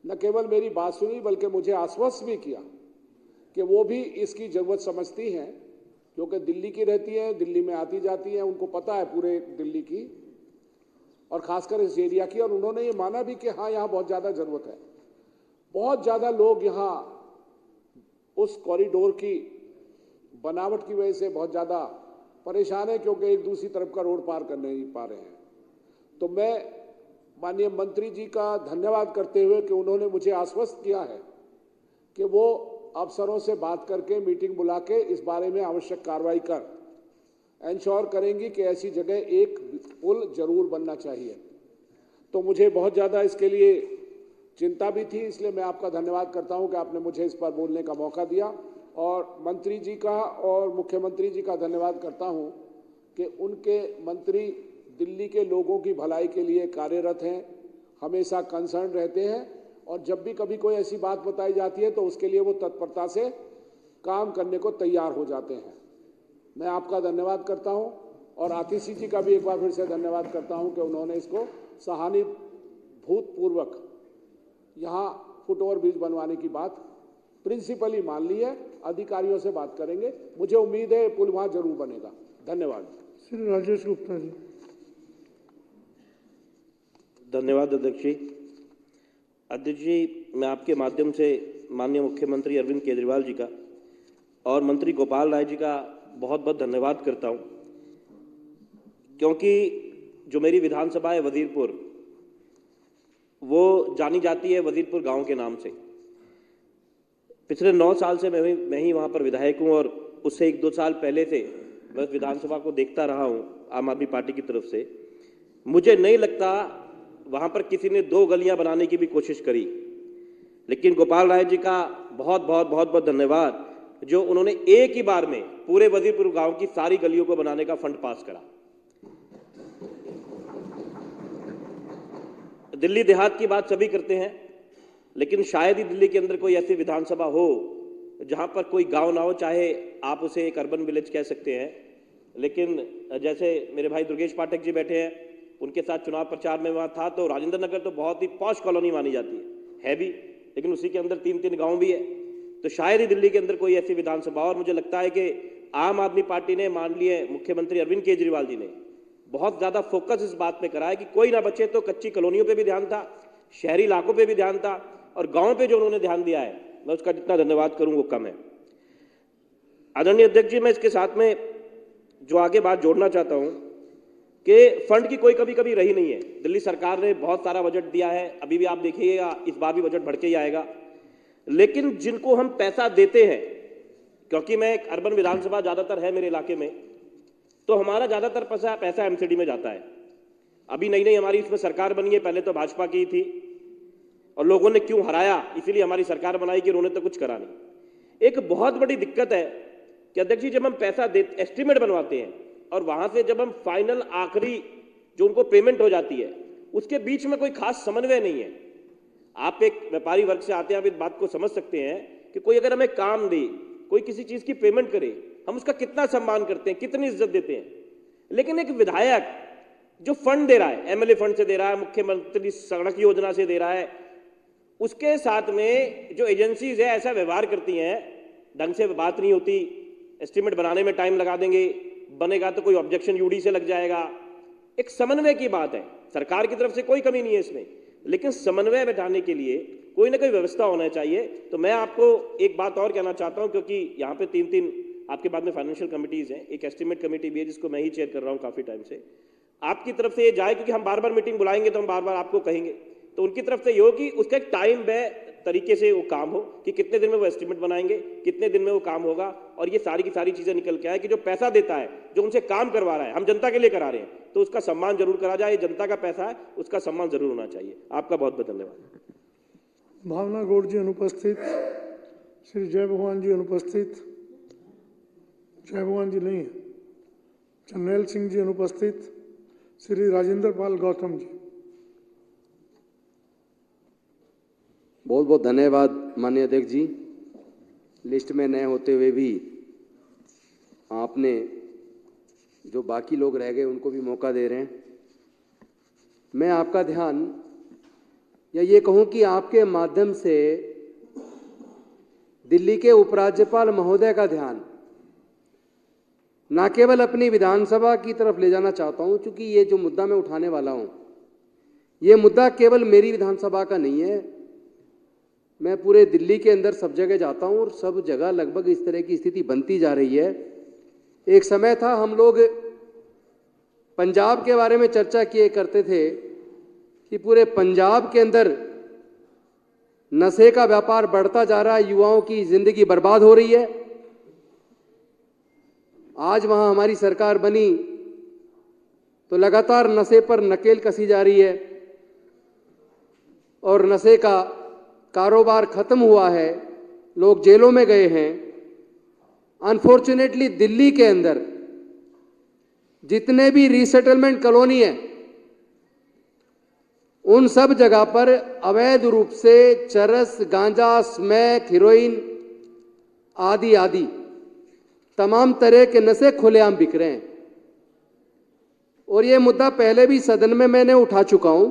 न केवल मेरी बात सुनी बल्कि मुझे आश्वस्त भी किया कि वो भी इसकी ज़रूरत समझती हैं, क्योंकि दिल्ली की रहती हैं, दिल्ली में आती जाती हैं, उनको पता है पूरे दिल्ली की और ख़ासकर इस एरिया की, और उन्होंने ये माना भी कि हाँ यहाँ बहुत ज़्यादा ज़रूरत है। बहुत ज़्यादा लोग यहाँ उस कॉरिडोर की बनावट की वजह से बहुत ज़्यादा परेशान है, क्योंकि एक दूसरी तरफ का रोड पार कर नहीं पा रहे हैं। तो मैं माननीय मंत्री जी का धन्यवाद करते हुए कि उन्होंने मुझे आश्वस्त किया है कि वो अफसरों से बात करके मीटिंग बुला के इस बारे में आवश्यक कार्रवाई कर इंश्योर करेंगी कि ऐसी जगह एक पुल जरूर बनना चाहिए। तो मुझे बहुत ज़्यादा इसके लिए चिंता भी थी, इसलिए मैं आपका धन्यवाद करता हूं कि आपने मुझे इस पर बोलने का मौका दिया, और मंत्री जी का और मुख्यमंत्री जी का धन्यवाद करता हूं कि उनके मंत्री दिल्ली के लोगों की भलाई के लिए कार्यरत हैं, हमेशा कंसर्न रहते हैं, और जब भी कभी कोई ऐसी बात बताई जाती है तो उसके लिए वो तत्परता से काम करने को तैयार हो जाते हैं। मैं आपका धन्यवाद करता हूं और आतिशी जी का भी एक बार फिर से धन्यवाद करता हूं कि उन्होंने इसको सहानुभूतिपूर्वक यहाँ फुटओवर ब्रिज बनवाने की बात प्रिंसिपली मान ली है। अधिकारियों से बात करेंगे, मुझे उम्मीद है पुल वहाँ जरूर बनेगा। धन्यवाद। श्री राजेश गुप्ता जी। धन्यवाद अध्यक्ष जी। अध्यक्ष जी, मैं आपके माध्यम से माननीय मुख्यमंत्री अरविंद केजरीवाल जी का और मंत्री गोपाल राय जी का बहुत बहुत धन्यवाद करता हूं, क्योंकि जो मेरी विधानसभा है वजीरपुर, वो जानी जाती है वजीरपुर गांव के नाम से। पिछले 9 साल से मैं ही वहां पर विधायक हूं, और उससे 1-2 साल पहले से मैं उस विधानसभा को देखता रहा हूं आम आदमी पार्टी की तरफ से। मुझे नहीं लगता वहां पर किसी ने 2 गलियां बनाने की भी कोशिश करी, लेकिन गोपाल राय जी का बहुत बहुत बहुत बहुत धन्यवाद, जो उन्होंने एक ही बार में पूरे वजीरपुर गांव की सारी गलियों को बनाने का फंड पास करा। दिल्ली देहात की बात सभी करते हैं, लेकिन शायद ही दिल्ली के अंदर कोई ऐसी विधानसभा हो जहां पर कोई गांव ना हो, चाहे आप उसे एक अर्बन विलेज कह सकते हैं। लेकिन जैसे मेरे भाई दुर्गेश पाठक जी बैठे हैं, उनके साथ चुनाव प्रचार में वहाँ था, तो राजेंद्र नगर तो बहुत ही पॉश कॉलोनी मानी जाती है भी, लेकिन उसी के अंदर 3-3 गांव भी है। तो शायद ही दिल्ली के अंदर कोई ऐसी विधानसभा, और मुझे लगता है कि आम आदमी पार्टी ने, माननीय मुख्यमंत्री अरविंद केजरीवाल जी ने बहुत ज़्यादा फोकस इस बात पे करा है कि कोई ना बचे। तो कच्ची कॉलोनियों पे भी ध्यान था, शहरी इलाकों पे भी ध्यान था, और गाँव पे जो उन्होंने ध्यान दिया है, मैं उसका जितना धन्यवाद करूँ वो कम है। आदरणीय अध्यक्ष जी, मैं इसके साथ में जो आगे बात जोड़ना चाहता हूँ कि फंड की कोई कभी रही नहीं है। दिल्ली सरकार ने बहुत सारा बजट दिया है, अभी भी आप देखिएगा, इस बार भी बजट बढ़ के ही आएगा। लेकिन जिनको हम पैसा देते हैं, क्योंकि मैं एक अर्बन विधानसभा ज़्यादातर है मेरे इलाके में, तो हमारा ज़्यादातर पैसा एमसीडी में जाता है। अभी नई हमारी इसमें सरकार बनी है, पहले तो भाजपा की थी, और लोगों ने क्यों हराया, इसीलिए हमारी सरकार बनाई कि उन्होंने तो कुछ करा नहीं। एक बहुत बड़ी दिक्कत है कि अध्यक्ष जी, जब हम पैसा एस्टिमेट बनवाते हैं और वहां से जब हम फाइनल आखिरी जो उनको पेमेंट हो जाती है, उसके बीच में कोई खास समन्वय नहीं है। आप एक व्यापारी वर्ग से आते हैं, आप इस बात को समझ सकते हैं कि कोई अगर हमें काम दे, कोई किसी चीज की पेमेंट करे, हम उसका कितना सम्मान करते हैं, कितनी इज्जत देते हैं। लेकिन एक विधायक जो फंड दे रहा है, एमएलए फंड से दे रहा है, मुख्यमंत्री सड़क योजना से दे रहा है, उसके साथ में जो एजेंसीज है ऐसा व्यवहार करती हैं, ढंग से बात नहीं होती, एस्टिमेट बनाने में टाइम लगा देंगे, बनेगा तो कोई ऑब्जेक्शन यूडी से लग जाएगा। एक समन्वय की बात है, सरकार की तरफ से कोई कमी नहीं है इसमें, लेकिन समन्वय बैठाने के लिए कोई ना कोई व्यवस्था होना चाहिए। तो मैं आपको एक बात और कहना चाहता हूं, क्योंकि यहाँ पे 3-3 आपके बाद में फाइनेंशियल कमिटीज हैं, एक एस्टिमेट कमेटी भी है जिसको मैं ही चेयर कर रहा हूँ काफी टाइम से। आपकी तरफ से ये जाए, क्योंकि हम बार मीटिंग बुलाएंगे तो हम बार आपको कहेंगे, तो उनकी तरफ से ये हो कि उसका एक टाइम तरीके से वो काम हो कि कितने दिन में वो एस्टिमेट बनाएंगे, कितने दिन में वो काम होगा, और ये सारी की सारी चीजें निकल के आए कि जो पैसा देता है, जो उनसे काम करवा रहा है, हम जनता के लिए करा रहे हैं, तो उसका सम्मान जरूर करा जाए। जनता का पैसा है, उसका सम्मान जरूर होना चाहिए। आपका बहुत बहुत धन्यवाद। भावना गौड़ जी अनुपस्थित, श्री जय भगवान जी अनुपस्थित, जय भगवान जी नहीं है, चन्नैल सिंह जी अनुपस्थित, श्री राजेंद्र पाल गौतम जी। बहुत बहुत धन्यवाद माननीय अध्यक्ष जी। लिस्ट में नए होते हुए भी आपने जो बाकी लोग रह गए उनको भी मौका दे रहे हैं। मैं आपका ध्यान, या ये कहूं कि आपके माध्यम से दिल्ली के उपराज्यपाल महोदय का ध्यान ना केवल अपनी विधानसभा की तरफ ले जाना चाहता हूं, क्योंकि ये जो मुद्दा मैं उठाने वाला हूं, ये मुद्दा केवल मेरी विधानसभा का नहीं है। मैं पूरे दिल्ली के अंदर सब जगह जाता हूं और सब जगह लगभग इस तरह की स्थिति बनती जा रही है। एक समय था हम लोग पंजाब के बारे में चर्चा किए करते थे कि पूरे पंजाब के अंदर नशे का व्यापार बढ़ता जा रहा है, युवाओं की जिंदगी बर्बाद हो रही है। आज वहां हमारी सरकार बनी तो लगातार नशे पर नकेल कसी जा रही है और नशे का कारोबार खत्म हुआ है, लोग जेलों में गए हैं। अनफॉर्चुनेटली दिल्ली के अंदर जितने भी रीसेटलमेंट कॉलोनी है, उन सब जगह पर अवैध रूप से चरस, गांजा, स्मैक, हीरोइन आदि आदि तमाम तरह के नशे खुलेआम बिक रहे हैं। और ये मुद्दा पहले भी सदन में मैंने उठा चुका हूं,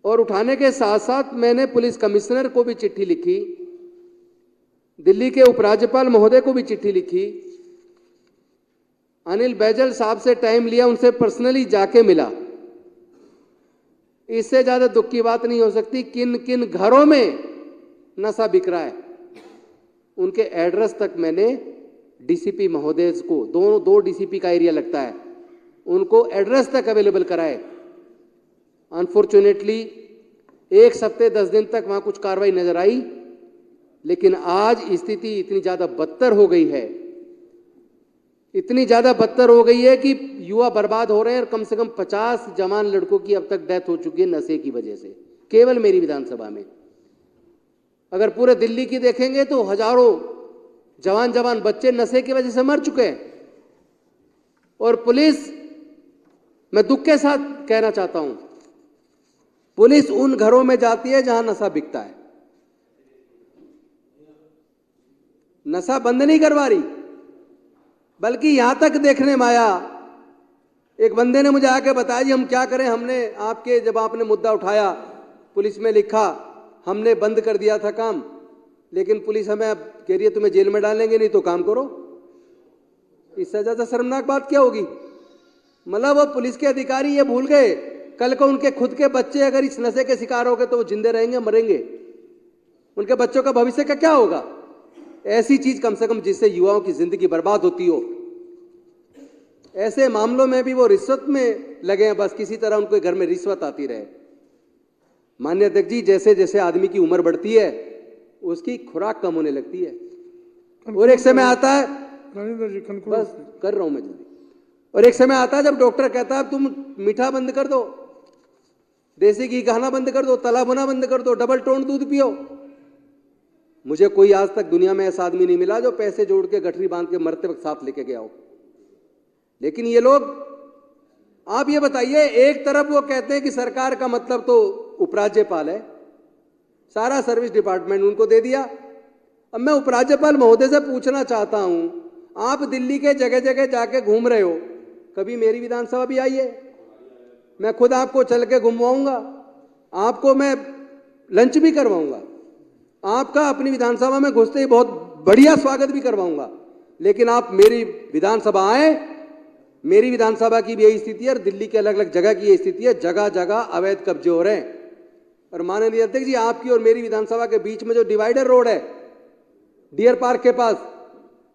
और उठाने के साथ साथ मैंने पुलिस कमिश्नर को भी चिट्ठी लिखी, दिल्ली के उपराज्यपाल महोदय को भी चिट्ठी लिखी, अनिल बैजल साहब से टाइम लिया, उनसे पर्सनली जाके मिला। इससे ज्यादा दुख की बात नहीं हो सकती। किन किन घरों में नशा बिक रहा है उनके एड्रेस तक मैंने डीसीपी महोदय को, दो डीसीपी का एरिया लगता है, उनको एड्रेस तक अवेलेबल कराए। अनफॉर्चुनेटली 1 हफ्ते 10 दिन तक वहां कुछ कार्रवाई नजर आई, लेकिन आज स्थिति इतनी ज्यादा बदतर हो गई है, इतनी ज्यादा बदतर हो गई है कि युवा बर्बाद हो रहे हैं और कम से कम 50 जवान लड़कों की अब तक डेथ हो चुकी है नशे की वजह से, केवल मेरी विधानसभा में। अगर पूरे दिल्ली की देखेंगे तो हजारों जवान बच्चे नशे की वजह से मर चुके हैं। और पुलिस, मैं दुख के साथ कहना चाहता हूं, पुलिस उन घरों में जाती है जहां नशा बिकता है, नशा बंद नहीं करवा रही, बल्कि यहां तक देखने में आया एक बंदे ने मुझे आके बताया जी हम क्या करें, हमने आपके जब आपने मुद्दा उठाया पुलिस में लिखा, हमने बंद कर दिया था काम, लेकिन पुलिस हमें अब कह रही है तुम्हें जेल में डालेंगे, नहीं तो काम करो। इससे ज्यादा शर्मनाक बात क्या होगी? मतलब वो पुलिस के अधिकारी ये भूल गए कल को उनके खुद के बच्चे अगर इस नशे के शिकार हो गए तो वो जिंदे रहेंगे मरेंगे, उनके बच्चों का भविष्य का क्या होगा? ऐसी चीज कम से कम जिससे युवाओं की जिंदगी बर्बाद होती हो, ऐसे मामलों में भी वो रिश्वत में लगे हैं, बस किसी तरह उनके घर में रिश्वत आती रहे। माननीय अध्यक्ष जी, जैसे जैसे आदमी की उम्र बढ़ती है उसकी खुराक कम होने लगती है, और एक समय आता है, राजेंद्र जी बस कर रहा हूं मैं जल्दी, और एक समय आता है जब डॉक्टर कहता है तुम मीठा बंद कर दो, देसी घी खाना बंद कर दो, तला भुना बंद कर दो, डबल टोन दूध पियो। मुझे कोई आज तक दुनिया में ऐसा आदमी नहीं मिला जो पैसे जोड़ के गठरी बांध के मरते वक्त साथ लेके गया हो। लेकिन ये लोग, आप ये बताइए, एक तरफ वो कहते हैं कि सरकार का मतलब तो उपराज्यपाल है, सारा सर्विस डिपार्टमेंट उनको दे दिया। अब मैं उपराज्यपाल महोदय से पूछना चाहता हूं, आप दिल्ली के जगह जगह जाके घूम रहे हो, कभी मेरी विधानसभा भी आई है? मैं खुद आपको चल के घुमवाऊंगा, आपको मैं लंच भी करवाऊंगा, आपका अपनी विधानसभा में घुसते ही बहुत बढ़िया स्वागत भी करवाऊंगा। लेकिन आप मेरी विधानसभा आए, मेरी विधानसभा की भी यही स्थिति है और दिल्ली के अलग अलग जगह की यही स्थिति है, जगह जगह अवैध कब्जे हो रहे हैं। और माननीय अध्यक्ष जी, आपकी और मेरी विधानसभा के बीच में जो डिवाइडर रोड है डियर पार्क के पास,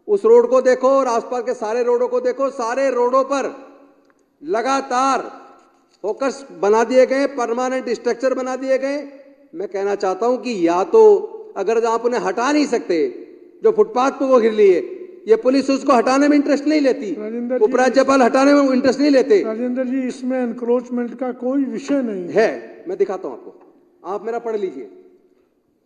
उस रोड को देखो और आसपास के सारे रोडों को देखो, सारे रोडों पर लगातार फोकस बना दिए गए, परमानेंट स्ट्रक्चर बना दिए गए। मैं कहना चाहता हूं कि या तो अगर आप उन्हें हटा नहीं सकते, जो फुटपाथ पर वो गिर लिए, ये पुलिस उसको हटाने में इंटरेस्ट नहीं लेती, उपराज्यपाल हटाने में इंटरेस्ट नहीं लेते। राजेंद्र जी, इसमें एनक्रोचमेंट का कोई विषय नहीं है। मैं दिखाता हूं आपको, आप मेरा पढ़ लीजिए।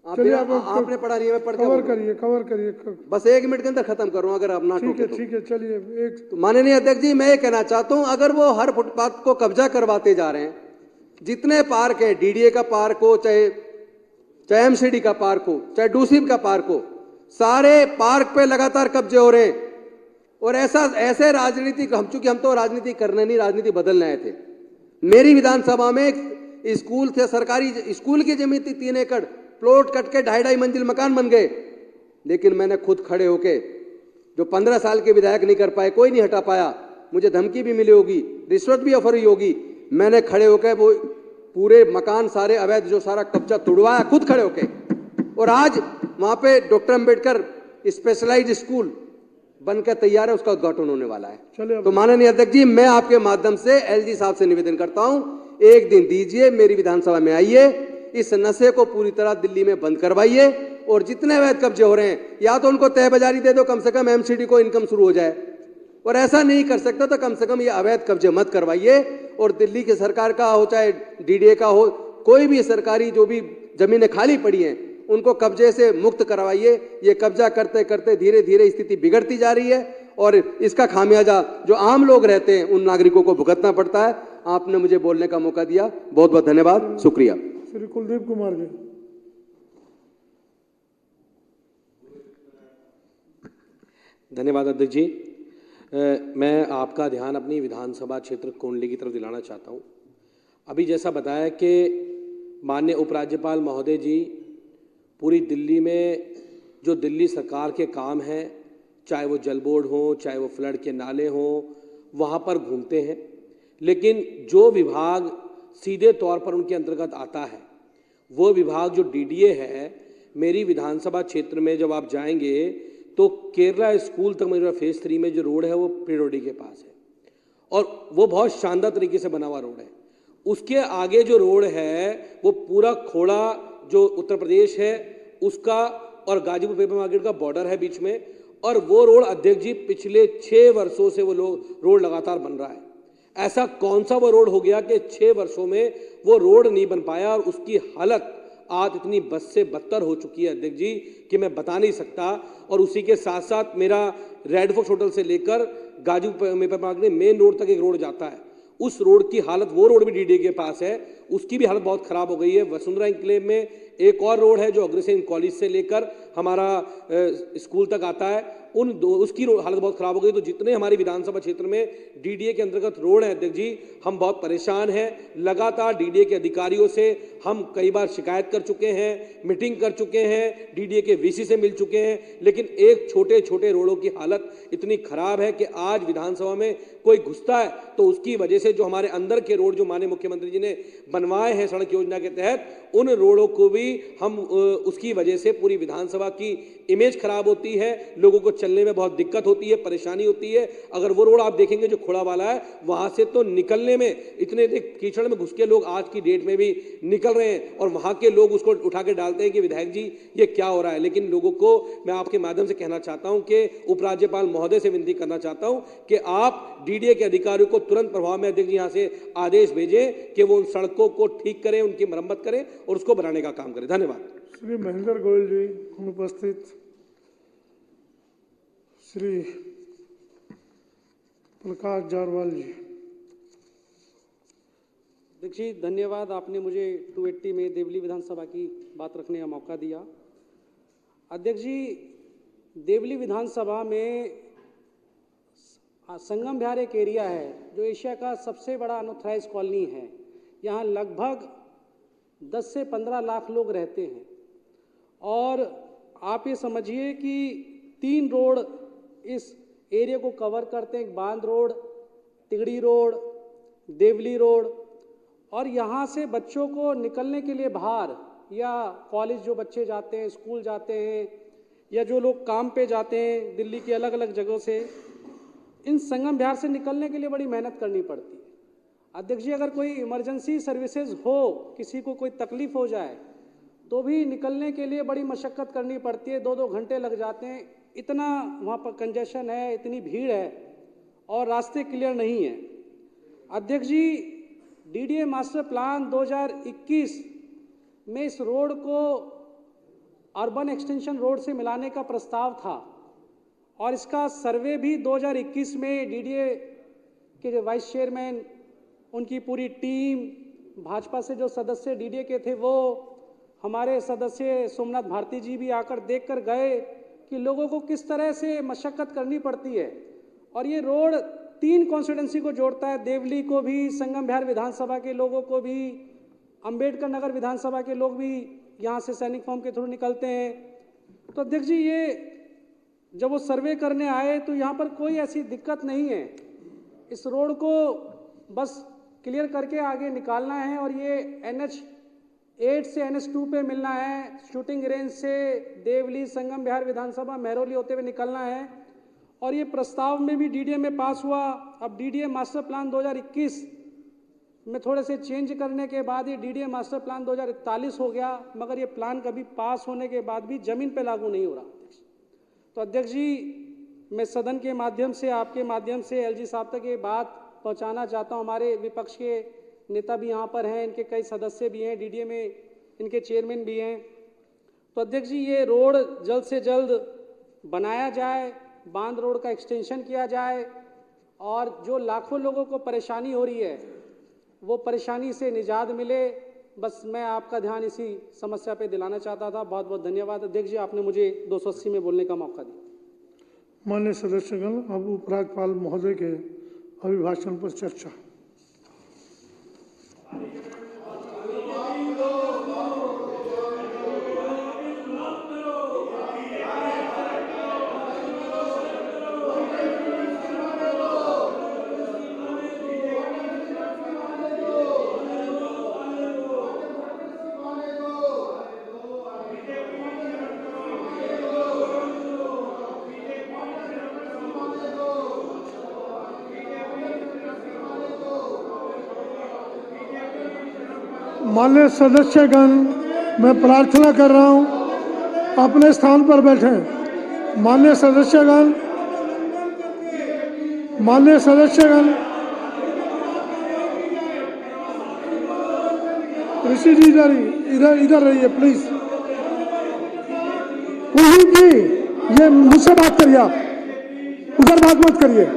आपने पढ़ा नहीं है, मैं पढ़ कवर करिए। बस 1 मिनट के अंदर खत्म करूं अगर आप ना ठीक है, चलिए। तो माननीय अध्यक्ष जी, मैं ये कहना चाहता हूं, अगर वो हर फुटपाथ को कब्जा करवाते जा रहे हैं, जितने पार्क है, डीडीए का पार्क हो, चाहे एमसीडी का पार्क हो, चाहे डूसिब का पार्क हो, सारे पार्क पे लगातार कब्जे हो रहे हैं। और ऐसे राजनीति, चूंकि हम तो राजनीति करने नहीं, राजनीति बदलने आए थे। मेरी विधानसभा में एक स्कूल थे, सरकारी स्कूल की जमीन थी, 3 एकड़, प्लॉट कट के 2.5 मंजिल मकान बन गए। लेकिन मैंने खुद खड़े होके, जो 15 साल के विधायक नहीं कर पाए, कोई नहीं हटा पाया, मुझे धमकी भी मिली होगी, रिश्वत भी ऑफर हुई होगी, मैंने खड़े होकर वो पूरे मकान सारे अवैध जो सारा कब्जा तुड़वाया, खुद खड़े होके। और आज वहां पे डॉक्टर अंबेडकर स्पेशलाइज्ड स्कूल बनकर तैयार है, उसका उद्घाटन होने वाला है। तो माननीय अध्यक्ष जी, मैं आपके माध्यम से एलजी साहब से निवेदन करता हूं, एक दिन दीजिए, मेरी विधानसभा में आइए, इस नशे को पूरी तरह दिल्ली में बंद करवाइए, और जितने अवैध कब्जे हो रहे हैं या तो उनको तय बाजारी दे दो, कम से कम एमसीडी को इनकम शुरू हो जाए, और ऐसा नहीं कर सकता तो कम से कम ये अवैध कब्जे मत करवाइए। और दिल्ली की सरकार का हो चाहे डीडीए का हो, कोई भी सरकारी जो भी जमीनें खाली पड़ी हैं उनको कब्जे से मुक्त करवाइए। ये कब्जा करते करते धीरे धीरे स्थिति बिगड़ती जा रही है, और इसका खामियाजा जो आम लोग रहते हैं उन नागरिकों को भुगतना पड़ता है। आपने मुझे बोलने का मौका दिया, बहुत बहुत धन्यवाद, शुक्रिया। श्री कुलदीप कुमार जी। धन्यवाद अध्यक्ष जी। मैं आपका ध्यान अपनी विधानसभा क्षेत्र कोंडली की तरफ दिलाना चाहता हूं। अभी जैसा बताया कि माननीय उपराज्यपाल महोदय जी पूरी दिल्ली में जो दिल्ली सरकार के काम हैं, चाहे वो जल बोर्ड हो, चाहे वो फ्लड के नाले हों, वहाँ पर घूमते हैं। लेकिन जो विभाग सीधे तौर पर उनके अंतर्गत आता है, वो विभाग जो डीडीए है, मेरी विधानसभा क्षेत्र में जब आप जाएंगे तो केरला स्कूल तक मेरा फेज 3 में जो रोड है वो प्रियोडी के पास है, और वो बहुत शानदार तरीके से बना हुआ रोड है। उसके आगे जो रोड है वो पूरा खोड़ा जो उत्तर प्रदेश है उसका और गाजीपुर पेपर मार्केट का बॉर्डर है बीच में, और वो रोड अध्यक्ष जी पिछले 6 वर्षों से वो रोड लगातार बन रहा है। ऐसा कौन सा वो रोड हो गया कि 6 वर्षों में वो रोड नहीं बन पाया, और उसकी हालत आज इतनी बद से बदतर हो चुकी है अध्यक्ष जी कि मैं बता नहीं सकता। और उसी के साथ साथ मेरा रेड फोक्स होटल से लेकर Ghazipur paper market main road तक एक रोड जाता है, उस रोड की हालत, वो रोड भी डीडीए के पास है, उसकी भी हालत बहुत खराब हो गई है। वसुंधरा इंक्लेव में एक और रोड है जो अग्रसेन कॉलेज से लेकर हमारा स्कूल तक आता है, उसकी हालत बहुत खराब हो गई। तो जितने हमारी विधानसभा क्षेत्र में डीडीए के अंतर्गत रोड हैं अध्यक्ष जी, हम बहुत परेशान हैं। लगातार डीडीए के अधिकारियों से हम कई बार शिकायत कर चुके हैं, मीटिंग कर चुके हैं, डीडीए के वीसी से मिल चुके हैं, लेकिन एक छोटे छोटे रोडों की हालत इतनी खराब है कि आज विधानसभा में कोई घुसता है तो उसकी वजह से जो हमारे अंदर के रोड जो माननीय मुख्यमंत्री जी ने बनवाए हैं सड़क योजना के तहत, उन रोडों को भी हम उसकी वजह से पूरी विधानसभा की इमेज खराब होती है, लोगों को चलने में बहुत दिक्कत होती है, परेशानी होती है। अगर वो रोड आप देखेंगे जो खोड़ा वाला है, वहां से तो निकलने में इतने कीचड़ में घुस के लोग आज की डेट में भी निकल रहे हैं और वहां के लोग उसको उठा के डालते हैं कि विधायक जी ये क्या हो रहा है। लेकिन लोगों को मैं आपके माध्यम से कहना चाहता हूं कि उपराज्यपाल महोदय से विनती करना चाहता हूं कि आप डीडीए के अधिकारियों को तुरंत प्रभाव में अध्यक्ष जी यहां से आदेश भेजें कि वो उन सड़कों को ठीक करें, उनकी मरम्मत करें और उसको बनाने का काम करें। धन्यवाद। श्री महेंद्र गोयल जी अनुपस्थित, श्री प्रकाश जारवाल जी। अध्यक्ष जी धन्यवाद, आपने मुझे 280 में देवली विधानसभा की बात रखने का मौका दिया। अध्यक्ष जी, देवली विधानसभा में संगम विहार एक एरिया है जो एशिया का सबसे बड़ा अनऑथराइज कॉलोनी है। यहाँ लगभग 10 से 15 लाख लोग रहते हैं और आप ये समझिए कि 3 रोड इस एरिया को कवर करते हैं, बांध रोड, तिगड़ी रोड, देवली रोड। और यहाँ से बच्चों को निकलने के लिए बाहर या कॉलेज जो बच्चे जाते हैं, स्कूल जाते हैं या जो लोग काम पे जाते हैं दिल्ली की अलग अलग जगहों से, इन संगम विहार से निकलने के लिए बड़ी मेहनत करनी पड़ती है। अध्यक्ष जी, अगर कोई इमरजेंसी सर्विसेज हो, किसी को कोई तकलीफ हो जाए तो भी निकलने के लिए बड़ी मशक्क़त करनी पड़ती है, 2-2 घंटे लग जाते हैं। इतना वहाँ पर कंजेशन है, इतनी भीड़ है और रास्ते क्लियर नहीं है। अध्यक्ष जी, डीडीए मास्टर प्लान 2021 में इस रोड को अर्बन एक्सटेंशन रोड से मिलाने का प्रस्ताव था और इसका सर्वे भी 2021 में डीडीए के जो वाइस चेयरमैन, उनकी पूरी टीम, भाजपा से जो सदस्य डीडीए के थे वो, हमारे सदस्य सोमनाथ भारती जी भी आकर देख कर गए कि लोगों को किस तरह से मशक्क़त करनी पड़ती है। और ये रोड 3 कॉन्स्टिट्यूंसी को जोड़ता है, देवली को भी, संगम विहार विधानसभा के लोगों को भी, अंबेडकर नगर विधानसभा के लोग भी यहाँ से सैनिक फॉर्म के थ्रू निकलते हैं। तो अध्यक्ष जी, ये जब वो सर्वे करने आए तो यहाँ पर कोई ऐसी दिक्कत नहीं है। इस रोड को बस क्लियर करके आगे निकालना है और ये NH8 से NH2 पे मिलना है, शूटिंग रेंज से देवली, संगम विहार विधानसभा, महरौली होते हुए निकलना है। और ये प्रस्ताव में भी डीडीए में पास हुआ। अब डीडीए मास्टर प्लान 2021 में थोड़े से चेंज करने के बाद ये डीडीए मास्टर प्लान 2041 हो गया, मगर ये प्लान कभी पास होने के बाद भी जमीन पे लागू नहीं हो रहा। तो अध्यक्ष जी, मैं सदन के माध्यम से, आपके माध्यम से एलजी साहब तक ये बात पहुंचाना चाहता हूं। हमारे विपक्ष के नेता भी यहाँ पर हैं, इनके कई सदस्य भी हैं, डीडीए में इनके चेयरमैन भी हैं। तो अध्यक्ष जी, ये रोड जल्द से जल्द बनाया जाए, बांध रोड का एक्सटेंशन किया जाए और जो लाखों लोगों को परेशानी हो रही है वो परेशानी से निजात मिले। बस मैं आपका ध्यान इसी समस्या पे दिलाना चाहता था। बहुत बहुत धन्यवाद अध्यक्ष जी, आपने मुझे 280 में बोलने का मौका दिया। माननीय सदस्यगण, अब उपराज्यपाल महोदय के अभिभाषण पर चर्चा। माननीय सदस्यगण, मैं प्रार्थना कर रहा हूं, अपने स्थान पर बैठें। माननीय सदस्यगण, ऋषि जी इधर रहिए प्लीज। पुरोहित जी, ये मुझसे बात करिए, आप उधर बात मत करिए।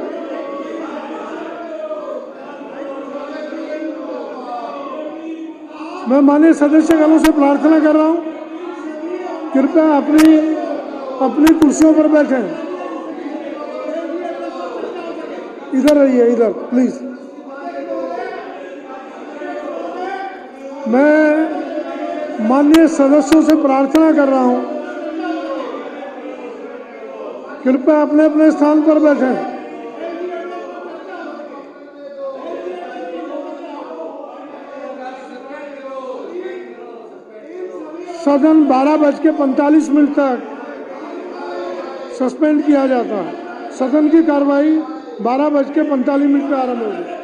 मैं माननीय सदस्यगणों से प्रार्थना कर रहा हूं, कृपया अपनी कुर्सियों पर बैठें। इधर रहिए, इधर प्लीज। मैं माननीय सदस्यों से प्रार्थना कर रहा हूं, कृपया अपने अपने स्थान पर बैठें। सदन 12:45 तक सस्पेंड किया जाता है। सदन की कार्रवाई 12:45 पे आरंभ होगी।